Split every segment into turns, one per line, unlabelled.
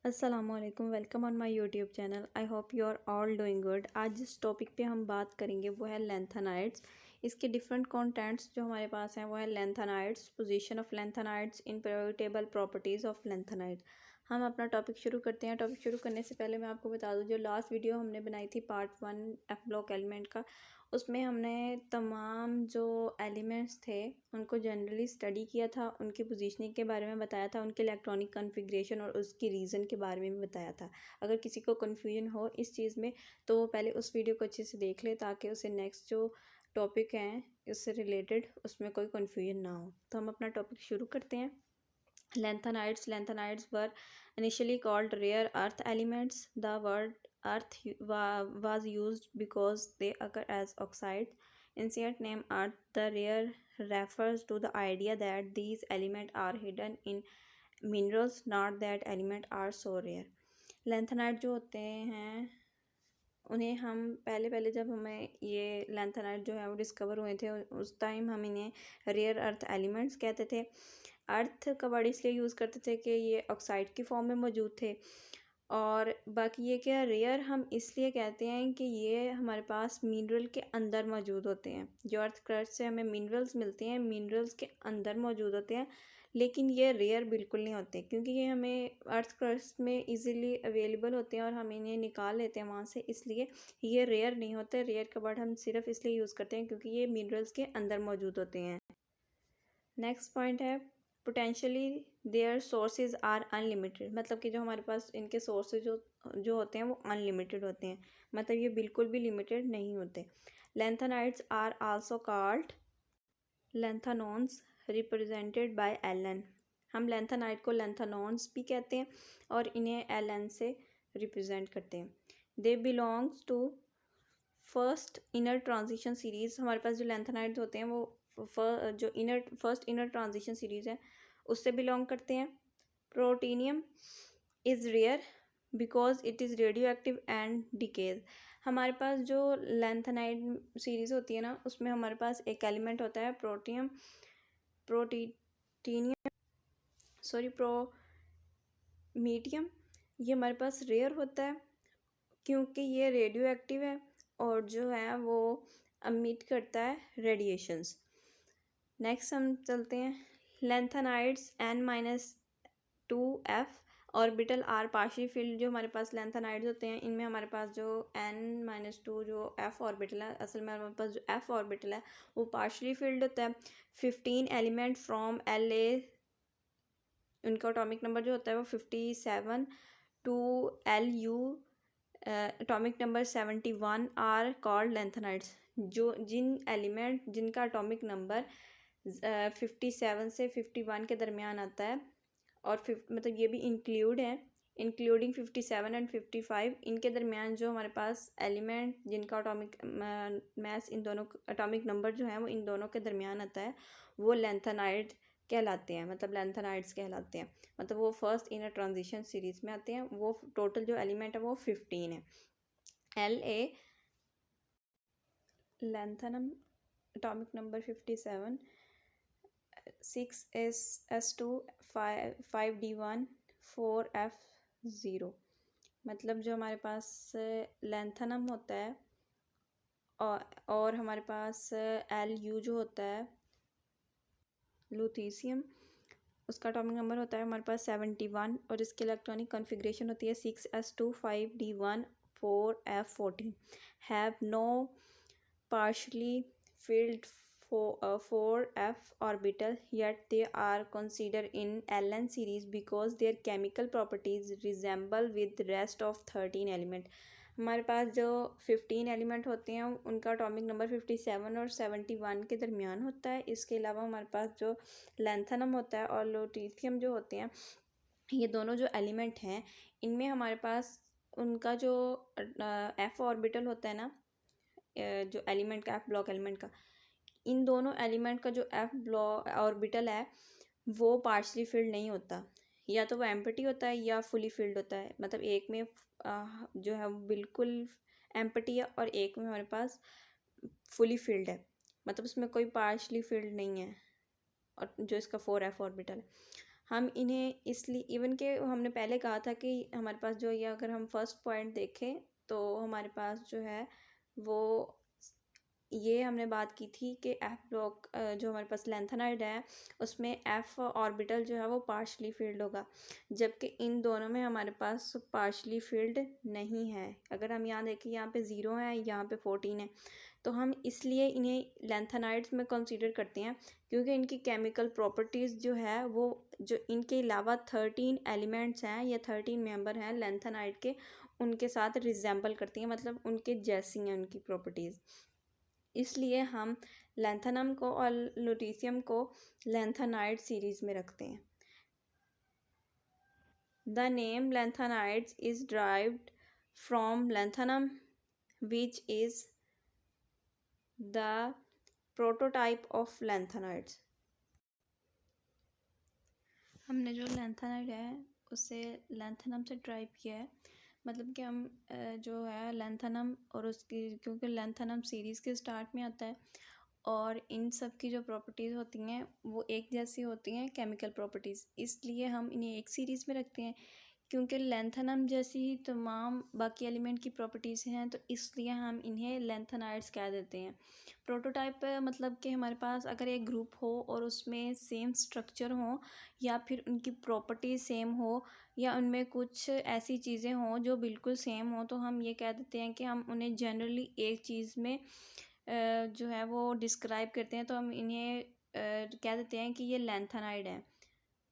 अस्सलामुअलैकुम, welcome on my YouTube channel. I hope you are all doing good. आज जिस topic पे हम बात करेंगे वो है लेंथेनाइड्स। इसके डिफरेंट कंटेंट्स जो हमारे पास हैं वो है lanthanides, position of lanthanides in periodic table properties of lanthanide. हम अपना टॉपिक शुरू करते हैं। टॉपिक शुरू करने से पहले मैं आपको बता दूं, जो लास्ट वीडियो हमने बनाई थी पार्ट 1 एफ ब्लॉक एलिमेंट का, उसमें हमने तमाम जो एलिमेंट्स थे उनको जनरली स्टडी किया था, उनकी पोजीशनिंग के बारे में बताया था, उनके इलेक्ट्रॉनिक कॉन्फ़िगरेशन और उसकी रीज़न के बारे में भी बताया था। अगर किसी को कन्फ्यूजन हो इस चीज़ में तो वो पहले उस वीडियो को अच्छे से देख ले, ताकि उसे नेक्स्ट जो टॉपिक हैं उससे रिलेटेड उसमें कोई कन्फ्यूजन ना हो। तो हम अपना टॉपिक शुरू करते हैं। Lanthanides were initially called rare earth elements. The word earth was used because they occur as oxides. Ancient name earth, the rare, refers to the idea that these elements are hidden in minerals, not that elements are so rare. Lanthanide जो होते हैं उन्हें हम पहले जब हमें ये lanthanide जो है वो डिस्कवर हुए थे, उस टाइम हम इन्हें रेयर अर्थ एलिमेंट्स कहते थे। अर्थ का वर्ड इसलिए यूज़ करते थे कि ये ऑक्साइड की फॉर्म में मौजूद थे। और बाकी ये क्या, रेयर हम इसलिए कहते हैं कि ये हमारे पास मिनरल के अंदर मौजूद होते हैं। जो अर्थ क्रस्ट से हमें मिनरल्स मिलते हैं, मिनरल्स के अंदर मौजूद होते हैं, लेकिन ये रेयर बिल्कुल नहीं होते, क्योंकि ये हमें अर्थ क्रस्ट में इजीली अवेलेबल होते हैं और हम इन्हें निकाल लेते हैं वहाँ से, इसलिए ये रेयर नहीं होते। रेयर का वर्ड हम सिर्फ इसलिए यूज़ करते हैं क्योंकि ये मिनरल्स के अंदर मौजूद होते हैं। नेक्स्ट पॉइंट है potentially there sources are unlimited. मतलब कि जो हमारे पास इनके सोर्सेज जो होते हैं वो अनलिमिटेड होते हैं, मतलब ये बिल्कुल भी लिमिटेड नहीं होते। Lanthanides are also called lanthanons represented by Ln। हम लेंथेनाइड को लेंथेनॉन्स भी कहते हैं और इन्हें Ln से रिप्रेजेंट करते हैं। They belongs to first inner transition series. हमारे पास जो लेंथेनाइड्स होते हैं वो फर्स्ट इनर ट्रांजिशन सीरीज़ है उससे बिलोंग करते हैं। Promethium is rare because it is radioactive and decays. हमारे पास जो लेंथेनाइड सीरीज़ होती है ना, उसमें हमारे पास एक एलिमेंट होता है प्रोमीटियम। ये हमारे पास रेयर होता है क्योंकि ये रेडियो एक्टिव है और जो है वो अमिट करता है रेडिएशंस। नेक्स्ट हम चलते हैं। Lanthanides N-2F orbital are partially filled. जो हमारे पास लेंथेनाइड्स होते हैं इनमें हमारे पास जो N-2 जो F ऑर्बिटल है, असल में हमारे पास जो F ऑर्बिटल है वो पार्शियली फिल्ड होता है। 15 एलिमेंट फ्रॉम La, उनका एटॉमिक नंबर जो होता है वो 57 to Lu atomic number 71 are called lanthanides. जो जिनका एटॉमिक नंबर 57 से 51 के दरमियान आता है, और मतलब ये भी इंक्लूड है, इंक्लूडिंग 57 एंड 55, इनके दरमियान जो हमारे पास एलिमेंट जिनका एटॉमिक मास, इन दोनों एटॉमिक नंबर जो है वो इन दोनों के दरमियान आता है, वो लेंथेनाइड कहलाते हैं, मतलब लेंथेनाइड्स कहलाते हैं। मतलब वो फर्स्ट इनर ट्रांजिशन सीरीज़ में आते हैं। वो टोटल जो एलिमेंट है वो 15 है। La lanthanum atomic number 57, 6s2 5d1 4f0। मतलब जो हमारे पास लैंथनम होता है और हमारे पास Lu जो होता है लूथीसियम, उसका एटॉमिक नंबर होता है हमारे पास 71 और इसकी इलेक्ट्रॉनिक कॉन्फ़िगरेशन होती है 6s2 5d1 4f14। Have no partially filled 4f orbital, yet they are considered in Ln series because their chemical properties resemble with rest of 13 element। हमारे पास जो 15 एलिमेंट होते हैं उनका एटॉमिक नंबर 57 और 71 के दरमियान होता है। इसके अलावा हमारे पास जो लैंथनम होता है और लूटीशियम जो होते हैं, ये दोनों जो एलिमेंट हैं इनमें हमारे पास उनका जो एफ ऑर्बिटल होता है ना, जो एलिमेंट का एफ ब्लॉक एलिमेंट का, इन दोनों एलिमेंट का जो एफ ब्लॉक ऑर्बिटल है वो पार्शली फिल्ड नहीं होता, या तो वो एम्प्टी होता है या फुली फिल्ड होता है। मतलब एक में जो है वो बिल्कुल एम्प्टी है और एक में हमारे पास फुली फिल्ड है, मतलब उसमें कोई पार्शली फिल्ड नहीं है, और जो इसका 4f ऑर्बिटल है। हम इन्हें इसलिए इवन के हमने पहले कहा था कि हमारे पास जो ये अगर हम फर्स्ट पॉइंट देखें तो हमारे पास जो है वो ये हमने बात की थी कि एफ ब्लॉक जो हमारे पास लेंथेनाइड है उसमें एफ ऑर्बिटल जो है वो पार्शली फील्ड होगा, जबकि इन दोनों में हमारे पास पार्शली फील्ड नहीं है। अगर हम यहाँ देखें यहाँ पे 0 है, यहाँ पे 14 है, तो हम इसलिए इन्हें लेंथेनाइड्स में कंसीडर करते हैं क्योंकि इनकी केमिकल प्रॉपर्टीज़ जो है वो जो इनके अलावा 13 एलिमेंट्स हैं या 13 मेंबर हैं लेंथेनाइड के, उनके साथ रिजेंबल करती हैं, मतलब उनके जैसी हैं उनकी प्रॉपर्टीज़। इसलिए हम लैंथेनम को और लुटीशियम को लैंथेनाइड सीरीज़ में रखते हैं। The name lanthanides is derived from lanthanum which is the prototype of lanthanides. हमने जो लैंथेनाइड है उसे लैंथेनम से ड्राइव किया है, मतलब कि हम जो है लैंथेनम और उसकी, क्योंकि लैंथेनम सीरीज़ के स्टार्ट में आता है और इन सब की जो प्रॉपर्टीज़ होती हैं वो एक जैसी होती हैं केमिकल प्रॉपर्टीज़, इसलिए हम इन्हें एक सीरीज़ में रखते हैं क्योंकि लैंथेनम जैसी ही तमाम बाकी एलिमेंट की प्रॉपर्टीज़ हैं, तो इसलिए हम इन्हें लैंथेनाइड्स कह देते हैं। प्रोटोटाइप मतलब कि हमारे पास अगर एक ग्रुप हो और उसमें सेम स्ट्रक्चर हो या फिर उनकी प्रॉपर्टीज़ सेम हो या उनमें कुछ ऐसी चीज़ें हों जो बिल्कुल सेम हो, तो हम ये कह देते हैं कि हम उन्हें जनरली एक चीज़ में जो है वो डिस्क्राइब करते हैं, तो हम इन्हें कह देते हैं कि ये लैंथेनाइड है।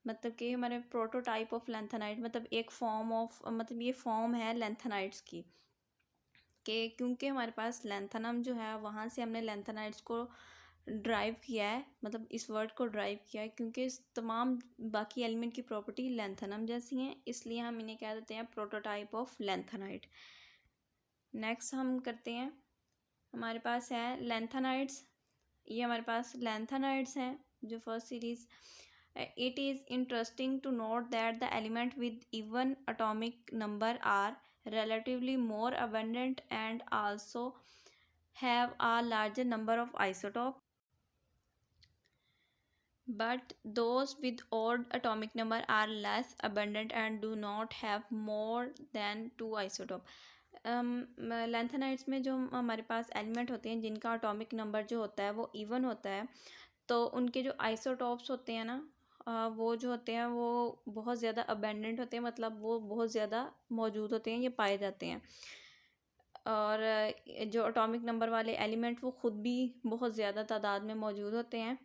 मतलब कि हमारे प्रोटोटाइप ऑफ लैंथेनाइड मतलब एक फॉर्म ऑफ, मतलब ये फॉर्म है लैंथेनाइड्स की, कि क्योंकि हमारे पास लैंथेनम जो है वहाँ से हमने लैंथेनाइड्स को ड्राइव किया है, मतलब इस वर्ड को ड्राइव किया है क्योंकि इस तमाम बाकी एलिमेंट की प्रॉपर्टी लैंथेनम जैसी हैं, इसलिए हम इन्हें कह देते हैं प्रोटोटाइप ऑफ लैंथेनाइड। नेक्स्ट हम करते हैं, हमारे पास है लैंथेनाइड्स। ये हमारे पास लैंथेनाइड्स हैं जो first series. It is interesting to note that the element with even atomic number are relatively more abundant and also have a larger number of isotopes, but those with odd atomic number are less abundant and do not have more than 2 isotopes. Lanthanides में जो हमारे पास element होते हैं जिनका atomic number जो होता है वो इवन होता है, तो उनके जो आइसोटॉप्स होते हैं ना, वो जो होते हैं वो बहुत ज़्यादा अबेंडेंट होते हैं, मतलब वो बहुत ज़्यादा मौजूद होते हैं, ये पाए जाते हैं। और जो एटॉमिक नंबर वाले एलिमेंट वो ख़ुद भी बहुत ज़्यादा तादाद में मौजूद होते हैं,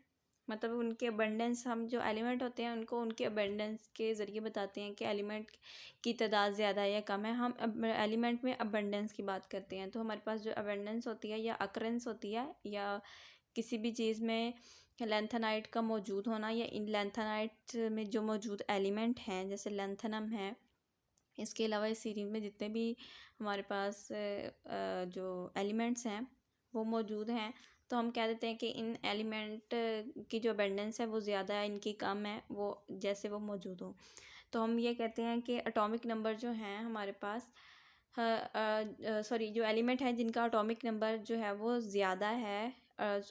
मतलब उनके अबेंडेंस, हम जो एलिमेंट होते हैं उनको उनके अबेंडेंस के ज़रिए बताते हैं कि एलिमेंट की तादाद ज़्यादा है या कम है। हम एलिमेंट में अबेंडेंस की बात करते हैं, तो हमारे पास जो अबेंडेंस होती है या अकरेंस होती है या किसी भी चीज़ में लैंथेनाइड का मौजूद होना या इन लैंथेनाइड में जो मौजूद एलिमेंट हैं जैसे लैंथेनम है, इसके अलावा इस सीरीज़ में जितने भी हमारे पास जो एलिमेंट्स हैं वो मौजूद हैं, तो हम कह देते हैं कि इन एलिमेंट की जो अबेंडेंस है वो ज़्यादा है, इनकी कम है, वो जैसे वो मौजूद हो। तो हम ये कहते हैं कि एटॉमिक नंबर जो हैं हमारे पास, सॉरी, जो एलिमेंट है जिनका एटॉमिक नंबर जो है वो ज़्यादा है,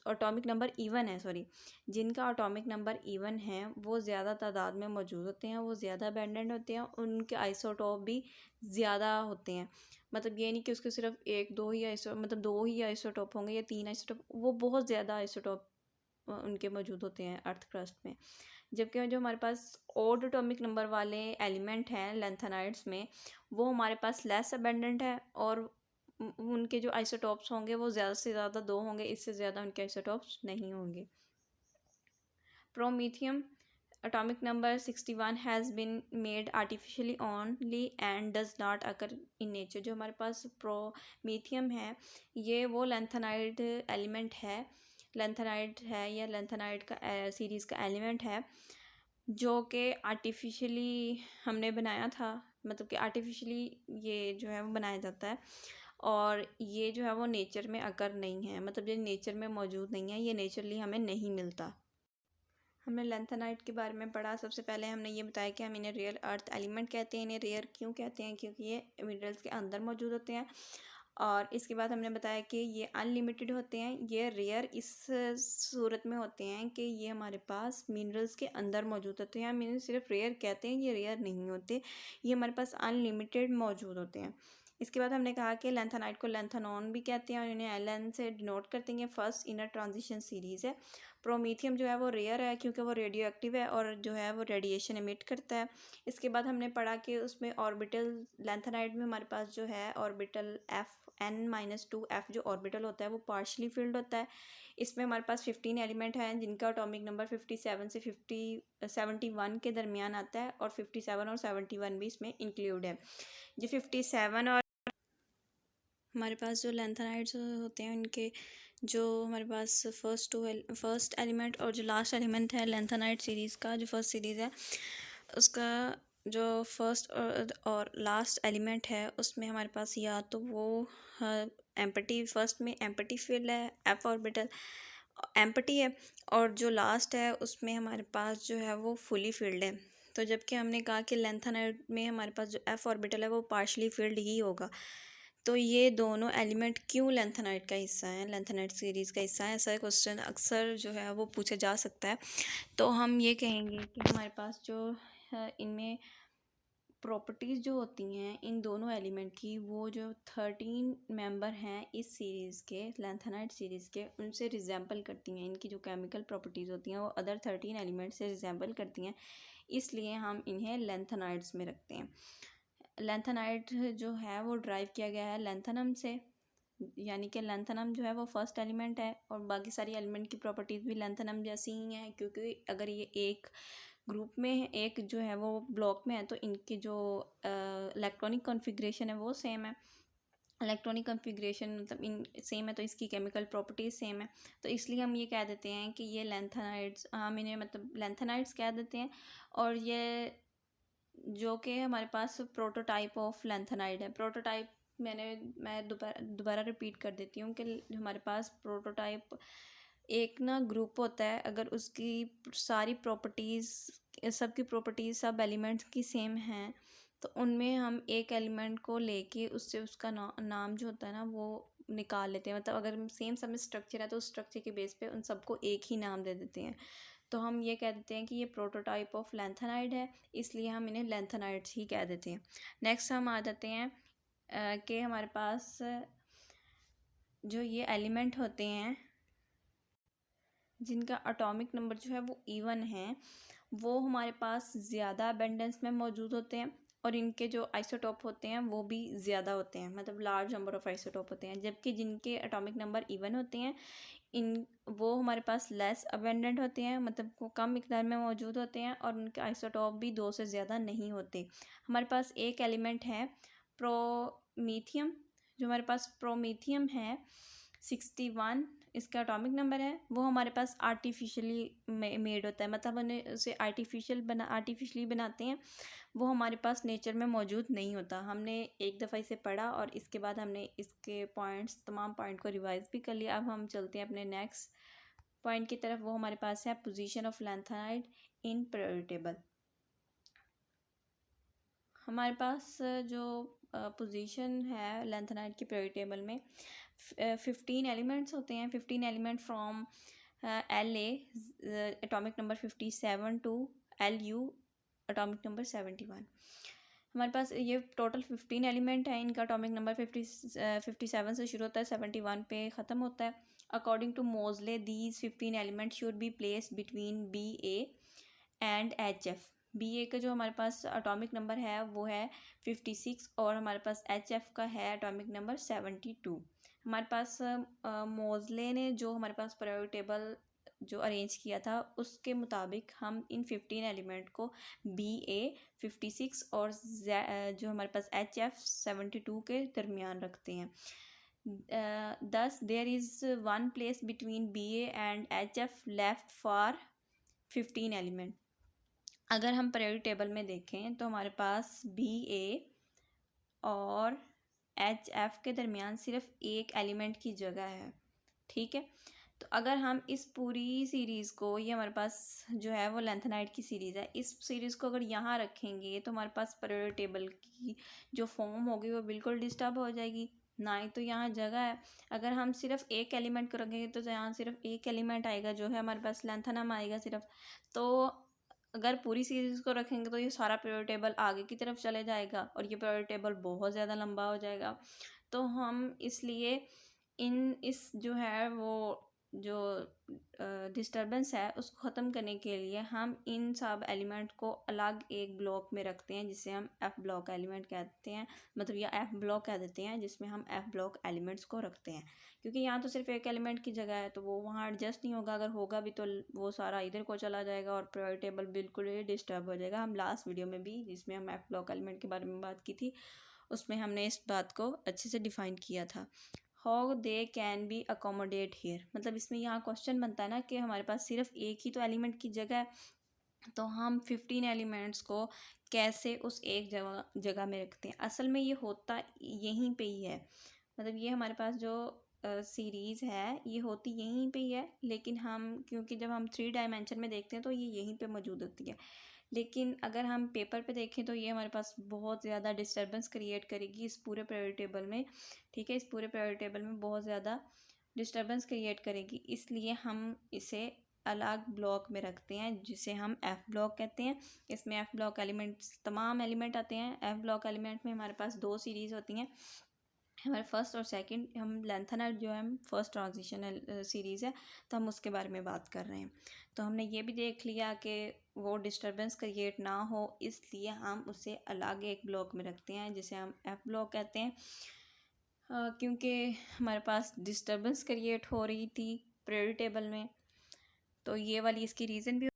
एटॉमिक नंबर इवन है, सॉरी, जिनका एटॉमिक नंबर इवन है वो ज़्यादा तादाद में मौजूद होते हैं, वो ज़्यादा अबेंडेंट होते हैं, उनके आइसोटॉप भी ज़्यादा होते हैं। मतलब ये नहीं कि उसके सिर्फ एक दो ही मतलब दो ही आइसोटॉप होंगे या 3 आइसोटॉप, वो बहुत ज़्यादा आइसोटॉप उनके मौजूद होते हैं अर्थ क्रस्ट में। जबकि जो हमारे पास ऑड एटॉमिक नंबर वाले एलिमेंट हैं लैंथेनाइड्स में, वो हमारे पास लेस अबेंडेंट है और उनके जो आइसोटॉप्स होंगे वो ज़्यादा से ज़्यादा 2 होंगे, इससे ज़्यादा उनके आइसोटॉप्स नहीं होंगे। Promethium atomic number 61 has been made artificially only and does not occur in nature। जो हमारे पास प्रोमीथियम है ये वो लैंथेनाइड एलिमेंट है, लैंथेनाइड है या लैंथेनाइड का सीरीज़ का एलिमेंट है जो कि आर्टिफिशियली हमने बनाया था, मतलब कि आर्टिफिशियली ये जो है वो बनाया जाता है और ये जो है वो नेचर में अकर नहीं है, मतलब ये नेचर में मौजूद नहीं है, ये नेचुरली हमें नहीं मिलता। हमने लैंथेनाइड के बारे में पढ़ा। सबसे पहले हमने ये बताया कि हम इन्हें रेयर अर्थ एलिमेंट कहते हैं। इन्हें रेयर क्यों कहते हैं? क्योंकि ये मिनरल्स के अंदर मौजूद होते हैं और इसके बाद हमने बताया कि ये अनलिमिटेड होते हैं। ये रेयर इस सूरत में होते हैं कि ये हमारे पास मिनरल्स के अंदर मौजूद होते हैं। हम इन्हें सिर्फ रेयर कहते हैं, ये रेयर नहीं होते, ये हमारे पास अनलिमिटेड मौजूद होते हैं। इसके बाद हमने कहा कि लेंथेनाइट को लेंथेनॉन भी कहते हैं और इन्हें एल से डिनोट करते हैं। ये फर्स्ट इनर ट्रांजिशन सीरीज़ है। प्रोमीथियम जो है वो रेयर है क्योंकि वो रेडियो एक्टिव है और जो है वो रेडिएशन एमिट करता है। इसके बाद हमने पढ़ा कि उसमें ऑर्बिटल लेंथेनाइट में हमारे पास जो है ऑर्बिटल N-2 जो ऑर्बिटल होता है वो पार्शली फिल्ड होता है। इसमें हमारे पास 15 एलिमेंट हैं जिनका एटॉमिक नंबर 57 से 71 के दरमियान आता है और 57 और 71 भी इसमें इंक्लूड है। जो 57 और हमारे पास जो लेंथेनाइड्स होते हैं उनके जो हमारे पास फर्स्ट एलिमेंट और जो लास्ट एलिमेंट है लेंथेनाइट सीरीज़ का, जो फर्स्ट सीरीज़ है उसका जो फर्स्ट और लास्ट एलिमेंट है उसमें हमारे पास या तो वो एम्पटी, फर्स्ट में एम्पटी फिल है, एफ ऑर्बिटल एम्पटी है, और जो लास्ट है उसमें हमारे पास जो है वो फुली फिल्ड है। तो जबकि हमने कहा कि लेंथेनाइट में हमारे पास जो एफ ऑर्बिटल है वो पार्शली फिल्ड ही होगा। तो ये दोनों एलिमेंट क्यों लेंथेनाइट का हिस्सा है, लेंथेनाइट सीरीज़ का हिस्सा है, ऐसा क्वेश्चन अक्सर जो है वो पूछा जा सकता है। तो हम ये कहेंगे कि हमारे पास जो इनमें प्रॉपर्टीज़ जो होती हैं इन दोनों एलिमेंट की, वो जो 13 मेंबर हैं इस सीरीज़ के, लेंथेनाइट सीरीज़ के, उनसे रिजेंबल करती हैं। इनकी जो केमिकल प्रॉपर्टीज़ होती हैं वो अदर 13 एलिमेंट से रिजेंबल करती हैं, इसलिए हम इन्हें लेंथेनाइड्स में रखते हैं। लेंथेनाइट जो है वो ड्राइव किया गया है लेंथेनम से, यानी कि लेंथेनम जो है वो फर्स्ट एलिमेंट है और बाकी सारी एलिमेंट की प्रॉपर्टीज़ भी लेंथेनम जैसी ही हैं, क्योंकि अगर ये एक ग्रुप में है, एक जो है वो ब्लॉक में है, तो इनकी जो इलेक्ट्रॉनिक कॉन्फ़िगरेशन है वो सेम है। इलेक्ट्रॉनिक कॉन्फ़िगरेशन मतलब इन सेम है तो इसकी केमिकल प्रॉपर्टीज़ सेम है। तो इसलिए हम ये कह देते हैं कि ये लेंथेनाइड्स, हम इन्हें मतलब लेंथेनाइड्स कह देते हैं। और ये जो कि हमारे पास प्रोटोटाइप ऑफ लेंथेनाइड है। प्रोटोटाइप मैं दोबारा रिपीट कर देती हूँ कि हमारे पास प्रोटोटाइप एक ना ग्रुप होता है, अगर उसकी सारी प्रॉपर्टीज़, सबकी प्रॉपर्टीज़ सब एलिमेंट्स की सेम हैं, तो उनमें हम एक एलिमेंट को लेके उससे उसका नाम जो होता है ना वो निकाल लेते हैं। मतलब अगर सेम सब स्ट्रक्चर है तो उस स्ट्रक्चर के बेस पे उन सबको एक ही नाम दे देते हैं। तो हम ये कह देते हैं कि ये प्रोटोटाइप ऑफ लेंथेनाइड है, इसलिए हम इन्हें लेंथेनाइड्स ही कह देते हैं। नेक्स्ट हम आ जाते हैं कि हमारे पास जो ये एलिमेंट होते हैं जिनका एटॉमिक नंबर जो है वो इवन है, वो हमारे पास ज़्यादा अबेंडेंस में मौजूद होते हैं और इनके जो आइसोटॉप होते हैं वो भी ज़्यादा होते हैं, मतलब लार्ज नंबर ऑफ़ आइसोटॉप होते हैं। जबकि जिनके एटॉमिक नंबर इवन होते हैं इन वो हमारे पास लेस अबेंडेंट होते हैं, मतलब वो कम मिकदार में मौजूद होते हैं और उनके आइसोटॉप भी 2 से ज़्यादा नहीं होते। हमारे पास एक एलिमेंट है प्रोमीथियम, जो हमारे पास प्रोमीथियम है 61 इसका एटॉमिक नंबर है। वो हमारे पास आर्टिफिशियली मेड होता है, मतलब उन्हें उसे आर्टिफिशियली बनाते हैं। वो हमारे पास नेचर में मौजूद नहीं होता। हमने एक दफ़ा इसे पढ़ा और इसके बाद हमने इसके तमाम पॉइंट को रिवाइज भी कर लिया। अब हम चलते हैं अपने नेक्स्ट पॉइंट की तरफ। वो हमारे पास है position of lanthanide in periodic table. हमारे पास जो पोजीशन है लेंथेनाइड की पीरियोडिक टेबल में 15 एलिमेंट्स होते हैं। 15 element from LA atomic number 57 to LU atomic number 71। हमारे पास ये टोटल 15 एलिमेंट हैं। इनका एटॉमिक नंबर 57 से शुरू होता है, 71 पे ख़त्म होता है। अकॉर्डिंग टू मोजले these 15 element should be placed between BA and HF। BA का जो हमारे पास एटॉमिक नंबर है वो है 56 और हमारे पास HF का है एटॉमिक नंबर 72। हमारे पास मोजले ने जो हमारे पास पीरियोडिक टेबल जो अरेंज किया था उसके मुताबिक हम इन 15 एलिमेंट को BA 56 और जो हमारे पास HF 72 के दरमियान रखते हैं। Thus there is one place between BA and HF left for 15 element. अगर हम पीरियोडिक टेबल में देखें तो हमारे पास BA और HF के दरमियान सिर्फ एक एलिमेंट की जगह है, ठीक है। तो अगर हम इस पूरी सीरीज़ को, ये हमारे पास जो है वो लेंथेनाइड की सीरीज़ है, इस सीरीज़ को अगर यहाँ रखेंगे तो हमारे पास पीरियोडिक टेबल की जो फॉर्म होगी वो बिल्कुल डिस्टर्ब हो जाएगी, ना ही तो यहाँ जगह है। अगर हम सिर्फ एक एलिमेंट को रखेंगे तो यहाँ सिर्फ एक एलिमेंट आएगा जो है हमारे पास लेंथनम आएगा सिर्फ। तो अगर पूरी सीरीज़ को रखेंगे तो ये सारा पीरियोडिक टेबल आगे की तरफ चले जाएगा और ये पीरियोडिक टेबल बहुत ज़्यादा लंबा हो जाएगा। तो हम इसलिए इस जो है वो जो डिस्टर्बेंस है उसको ख़त्म करने के लिए हम इन सब एलिमेंट को अलग एक ब्लॉक में रखते हैं जिसे हम एफ ब्लॉक एलिमेंट कहते हैं, मतलब या एफ ब्लॉक कह देते हैं, जिसमें हम एफ ब्लॉक एलिमेंट्स को रखते हैं। क्योंकि यहाँ तो सिर्फ एक एलिमेंट की जगह है तो वो वहाँ एडजस्ट नहीं होगा, अगर होगा भी तो वो सारा इधर को चला जाएगा और पीरियोडिक टेबल बिल्कुल ही डिस्टर्ब हो जाएगा। हम लास्ट वीडियो में भी जिसमें हम एफ ब्लॉक एलिमेंट के बारे में बात की थी उसमें हमने इस बात को अच्छे से डिफाइन किया था। How they can be accommodate here, मतलब इसमें यहाँ क्वेश्चन बनता है ना कि हमारे पास सिर्फ एक ही तो एलिमेंट की जगह है, तो हम 15 एलिमेंट्स को कैसे उस एक जगह में रखते हैं। असल में ये होता यहीं पे ही है, मतलब ये हमारे पास जो सीरीज़ है ये होती यहीं पे ही है, लेकिन हम क्योंकि जब हम 3 डायमेंशन में देखते हैं तो ये यहीं पे मौजूद होती है। लेकिन अगर हम पेपर पे देखें तो ये हमारे पास बहुत ज़्यादा डिस्टर्बेंस क्रिएट करेगी इस पूरे पीरियोडिक टेबल में। ठीक है, इस पूरे पीरियोडिक टेबल में बहुत ज़्यादा डिस्टर्बेंस क्रिएट करेगी, इसलिए हम इसे अलग ब्लॉक में रखते हैं जिसे हम एफ ब्लॉक कहते हैं। इसमें एफ ब्लॉक एलिमेंट्स तमाम एलिमेंट आते हैं। एफ ब्लॉक एलिमेंट में हमारे पास 2 सीरीज़ होती हैं, हमारे फर्स्ट और सेकंड। हम लेंथनर जो है फर्स्ट ट्रांजिशनल सीरीज़ है तो हम उसके बारे में बात कर रहे हैं। तो हमने ये भी देख लिया कि वो डिस्टर्बेंस क्रिएट ना हो इसलिए हम उसे अलग एक ब्लॉक में रखते हैं जिसे हम एफ ब्लॉक कहते हैं। क्योंकि हमारे पास डिस्टर्बेंस क्रिएट हो रही थी पीरियोडिक टेबल में, तो ये वाली इसकी रीज़न भी।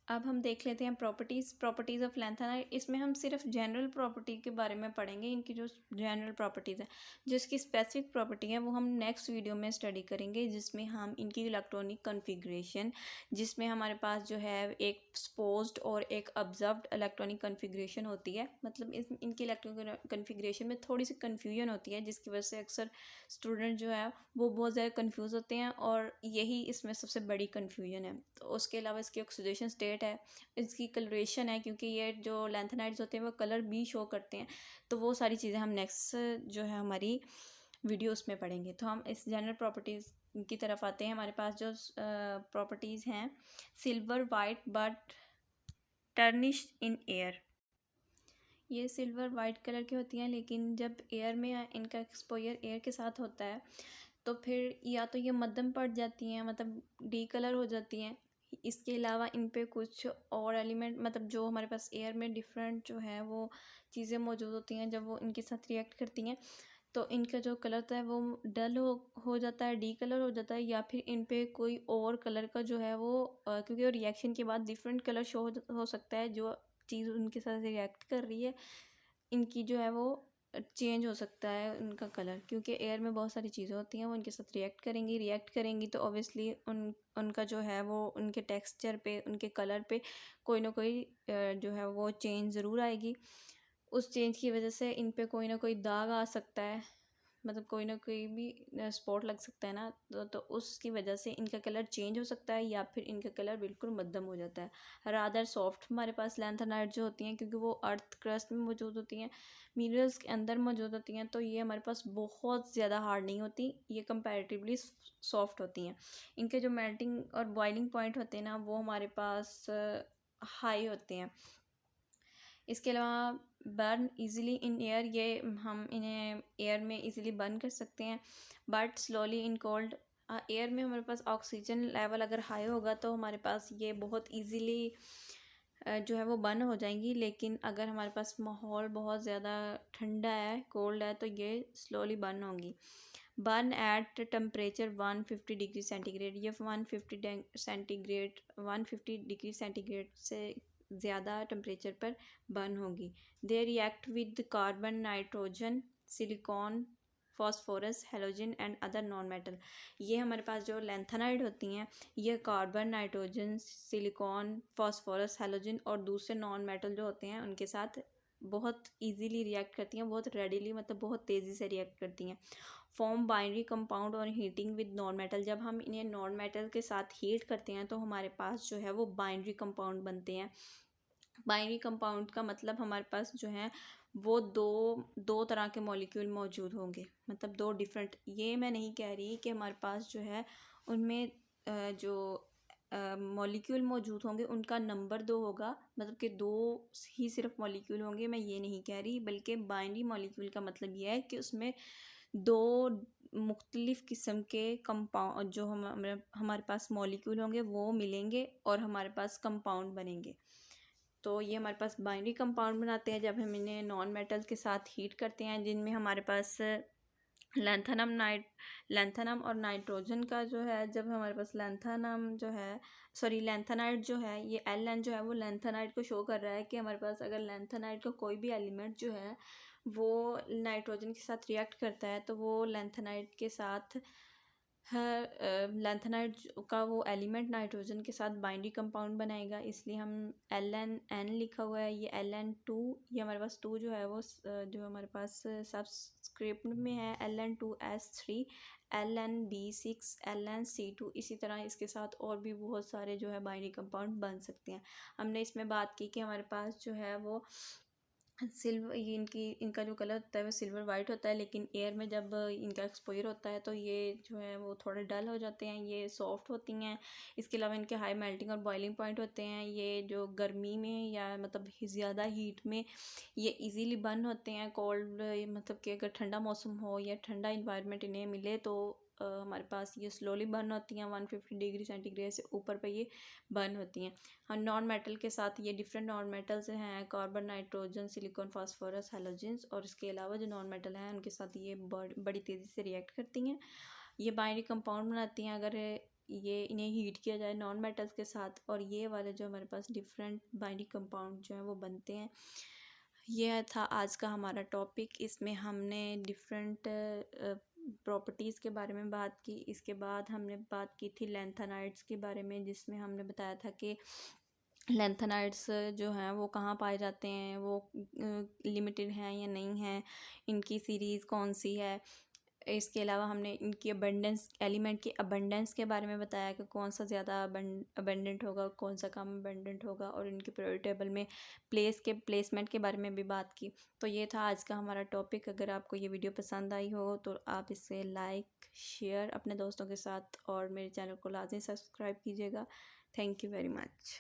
अब हम देख लेते हैं प्रॉपर्टीज़ ऑफ लेंथनर। इसमें हम सिर्फ जनरल प्रॉपर्टी के बारे में पढ़ेंगे, इनकी जो जनरल प्रॉपर्टीज़ है। जो इसकी स्पेसिफिक प्रॉपर्टी है वो हम नेक्स्ट वीडियो में स्टडी करेंगे, जिसमें हम इनकी इलेक्ट्रॉनिक कॉन्फ़िगरेशन, जिसमें हमारे पास जो है एक सपोज्ड और एक ऑब्जर्व्ड इलेक्ट्रॉनिक कॉन्फ़िगरेशन होती है। मतलब इनकी इलेक्ट्रॉनिक कॉन्फ़िगरेशन में थोड़ी सी कन्फ्यूजन होती है जिसकी वजह से अक्सर स्टूडेंट जो है वो बहुत ज़्यादा कन्फ्यूज़ होते हैं और यही इसमें सबसे बड़ी कन्फ्यूजन है। तो उसके अलावा इसकी ऑक्सीडेशन स्टेट है, इसकी कलरेशन है, क्योंकि ये जो लेंथेनाइड्स होते हैं वो कलर भी शो करते हैं। तो वो सारी चीज़ें हम नेक्स्ट जो है हमारी वीडियोस में पढ़ेंगे। तो हम इस जनरल प्रॉपर्टीज़ की तरफ आते हैं। हमारे पास जो प्रॉपर्टीज़ हैं, silver white but tarnish in air. ये सिल्वर वाइट कलर की होती हैं, लेकिन जब एयर में इनका एक्सपोजर एयर के साथ होता है तो फिर या तो ये मध्यम पड़ जाती हैं, मतलब डी कलर हो जाती हैं। इसके अलावा इन पे कुछ और एलिमेंट, मतलब जो हमारे पास एयर में डिफरेंट जो है वो चीज़ें मौजूद होती हैं, जब वो इनके साथ रिएक्ट करती हैं तो इनका जो कलर होता है वो डल हो जाता है, डी कलर हो जाता है, या फिर इन पे कोई और कलर का जो है वो क्योंकि वो रिएक्शन के बाद डिफरेंट कलर शो हो सकता है। जो चीज़ उनके साथ रिएक्ट कर रही है इनकी जो है वो चेंज हो सकता है उनका कलर, क्योंकि एयर में बहुत सारी चीज़ें होती हैं वो उनके साथ रिएक्ट करेंगी तो ऑब्वियसली उनका जो है वो उनके टेक्सचर पे, उनके कलर पे कोई ना कोई जो है वो चेंज ज़रूर आएगी। उस चेंज की वजह से इन पे कोई ना कोई दाग आ सकता है, मतलब कोई ना कोई भी स्पॉट लग सकता है ना, तो उसकी वजह से इनका कलर चेंज हो सकता है या फिर इनका कलर बिल्कुल मध्यम हो जाता है। रादर सॉफ्ट हमारे पास लेंथेनाइट जो होती हैं, क्योंकि वो अर्थ क्रस्ट में मौजूद होती हैं, मिनरल्स के अंदर मौजूद होती हैं, तो ये हमारे पास बहुत ज़्यादा हार्ड नहीं होती, ये कंपैरेटिवली सॉफ्ट होती हैं। इनके जो मेल्टिंग और बॉइलिंग पॉइंट होते हैं ना वो हमारे पास हाई होते हैं। इसके अलावा बर्न इजीली इन एयर, ये हम इन्हें एयर में इजीली बर्न कर सकते हैं, but slowly in cold. Air में हमारे पास ऑक्सीजन लेवल अगर हाई होगा तो हमारे पास ये बहुत इजीली जो है वो बर्न हो जाएंगी, लेकिन अगर हमारे पास माहौल बहुत ज़्यादा ठंडा है, कोल्ड है, तो ये स्लोली बर्न होंगी। Burn at temperature 150 degree centigrade, ये 150 डिग्री सेंटीग्रेड से ज़्यादा टेम्परेचर पर बर्न होगी। They react with carbon, nitrogen, silicon, phosphorus, halogen and other non metal. ये हमारे पास जो लेंथेनाइड होती हैं ये carbon, nitrogen, silicon, phosphorus, halogen और दूसरे नॉन मेटल जो होते हैं उनके साथ बहुत इजीली रिएक्ट करती हैं, बहुत रेडिली, मतलब बहुत तेज़ी से रिएक्ट करती हैं। फॉर्म बाइनरी कंपाउंड और हीटिंग विद नॉन मेटल, जब हम इन्हें नॉन मेटल के साथ हीट करते हैं तो हमारे पास जो है वो बाइनरी कंपाउंड बनते हैं। बाइनरी कंपाउंड का मतलब हमारे पास जो है वो दो दो तरह के मॉलिक्यूल मौजूद होंगे, मतलब दो डिफरेंट। ये मैं नहीं कह रही कि हमारे पास जो है उनमें जो मॉलिक्यूल मौजूद होंगे उनका नंबर दो होगा, मतलब कि दो ही सिर्फ मॉलिक्यूल होंगे, मैं ये नहीं कह रही। बल्कि बाइनरी मॉलिक्यूल का मतलब ये है कि उसमें दो मुख्तलिफ़ किस्म के कंपाउंड जो हमारे पास मॉलिक्यूल होंगे वो मिलेंगे और हमारे पास कंपाउंड बनेंगे। तो ये हमारे पास बाइनरी कंपाउंड बनाते हैं जब हम इन्हें नॉन मेटल के साथ हीट करते हैं, जिनमें हमारे पास लैंथेनम और नाइट्रोजन का जो है, जब हमारे पास लैंथेनम जो है, सॉरी लैंथेनाइड जो है, ये Ln जो है वो लैंथेनाइड को शो कर रहा है कि हमारे पास अगर लैंथेनाइड का कोई भी एलिमेंट जो है वो नाइट्रोजन के साथ रिएक्ट करता है तो वो लैंथेनाइड के साथ है, लैंथेनाइड का वो एलिमेंट नाइट्रोजन के साथ बाइनरी कंपाउंड बनाएगा, इसलिए हम Ln लिखा हुआ है। ये Ln2, ये हमारे पास टू जो है वो जो हमारे पास सबस्क्रिप्ट में है Ln2s3, Lnb6, Lnc2। इसी तरह इसके साथ और भी बहुत सारे जो है बाइनरी कंपाउंड बन सकते हैं। हमने इसमें बात की कि हमारे पास जो है वो सिल्वर, ये इनका जो कलर होता है वो सिल्वर वाइट होता है, लेकिन एयर में जब इनका एक्सपोजर होता है तो ये जो है वो थोड़े डल हो जाते हैं, ये सॉफ्ट होती हैं। इसके अलावा इनके हाई मेल्टिंग और बॉइलिंग पॉइंट होते हैं। ये जो गर्मी में या मतलब ज़्यादा हीट में ये इजीली बर्न होते हैं। कोल्ड मतलब कि अगर ठंडा मौसम हो या ठंडा इन्वायरमेंट इन्हें मिले तो हमारे पास ये स्लोली बर्न होती हैं, 150 डिग्री सेंटीग्रेड से ऊपर पे ये बर्न होती हैं। हाँ, नॉन मेटल के साथ ये डिफरेंट नॉन मेटल्स हैं, carbon, nitrogen, silicon, phosphorus, halogens. और इसके अलावा जो नॉन मेटल हैं उनके साथ ये बड़ी तेज़ी से रिएक्ट करती हैं, ये बाइनरी कंपाउंड बनाती हैं अगर ये इन्हें हीट किया जाए नॉन मेटल्स के साथ। और ये वाले जो हमारे पास डिफरेंट बाइनरी कंपाउंड जो हैं वो बनते हैं। यह था आज का हमारा टॉपिक। इसमें हमने डिफरेंट प्रॉपर्टीज़ के बारे में बात की। इसके बाद हमने बात की थी लैंथेनाइड्स के बारे में, जिसमें हमने बताया था कि लैंथेनाइड्स जो हैं वो कहाँ पाए जाते हैं, वो लिमिटेड हैं या नहीं हैं, इनकी सीरीज़ कौन सी है। इसके अलावा हमने इनकी अबंडेंस, एलिमेंट की अबंडेंस के बारे में बताया कि कौन सा ज़्यादा अबंडेंट होगा, कौन सा कम अबंडेंट होगा, और इनके पीरियोडिक टेबल में प्लेसमेंट के बारे में भी बात की। तो ये था आज का हमारा टॉपिक। अगर आपको ये वीडियो पसंद आई हो तो आप इसे लाइक शेयर अपने दोस्तों के साथ और मेरे चैनल को लाजमी सब्सक्राइब कीजिएगा। Thank you very much.